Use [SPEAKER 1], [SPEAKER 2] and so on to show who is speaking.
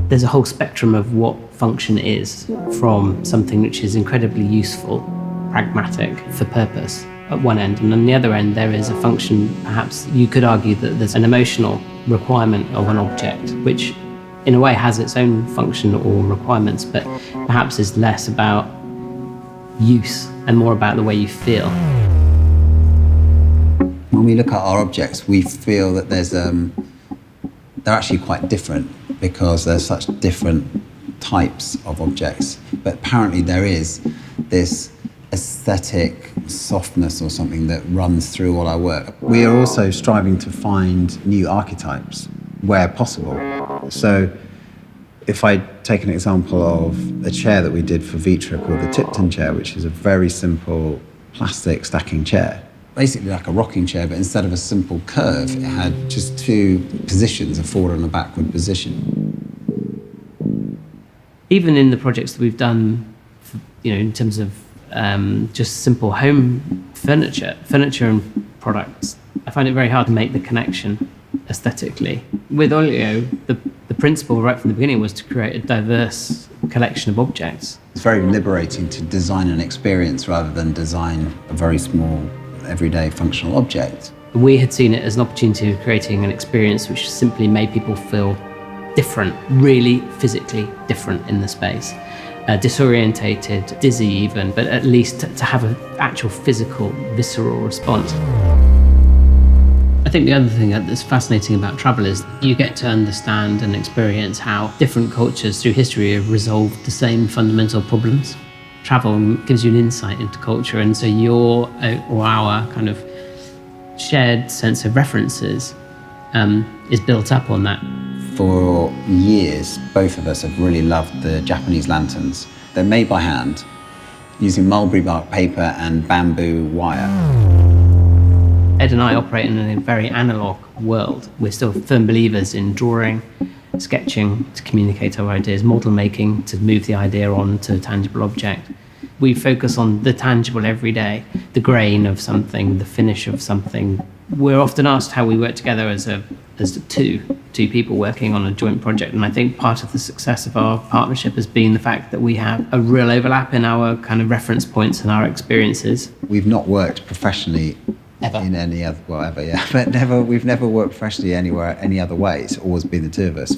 [SPEAKER 1] There's a whole spectrum of what function is, from something which is incredibly useful, pragmatic, for purpose at one end, and on the other end there is a function, perhaps you could argue that there's an emotional requirement of an object, which in a way has its own function or requirements, but perhaps is less about use and more about the way you feel.
[SPEAKER 2] When we look at our objects, we feel that they're actually quite different because there's such different types of objects. But apparently there is this aesthetic softness or something that runs through all our work. We are also striving to find new archetypes where possible. So if I take an example of a chair that we did for Vitra called the Tipton chair, which is a very simple plastic stacking chair. Basically like a rocking chair, but instead of a simple curve, it had just two positions, a forward and a backward position.
[SPEAKER 1] Even in the projects that we've done, in terms of just simple home furniture and products, I find it very hard to make the connection aesthetically. With Olio, the principle right from the beginning was to create a diverse collection of objects.
[SPEAKER 2] It's very liberating to design an experience rather than design a very small, everyday functional object.
[SPEAKER 1] We had seen it as an opportunity of creating an experience which simply made people feel different, really physically different in the space. Disorientated, dizzy even, but at least to have an actual physical, visceral response. I think the other thing that's fascinating about travel is you get to understand and experience how different cultures through history have resolved the same fundamental problems. Travel gives you an insight into culture, and so your or our kind of shared sense of references is built up on that.
[SPEAKER 2] For years, both of us have really loved the Japanese lanterns. They're made by hand, using mulberry bark paper and bamboo wire.
[SPEAKER 1] Ed and I operate in a very analog world. We're still firm believers in drawing, sketching to communicate our ideas, model making to move the idea on to a tangible object. We focus on the tangible every day, the grain of something, the finish of something. We're often asked how we work together as two people working on a joint project, and I think part of the success of our partnership has been the fact that we have a real overlap in our kind of reference points and our experiences.
[SPEAKER 2] We've not worked professionally
[SPEAKER 1] Ever.
[SPEAKER 2] in any other, well, ever, yeah, but we've never worked professionally anywhere, any other way. It's always been the two of us.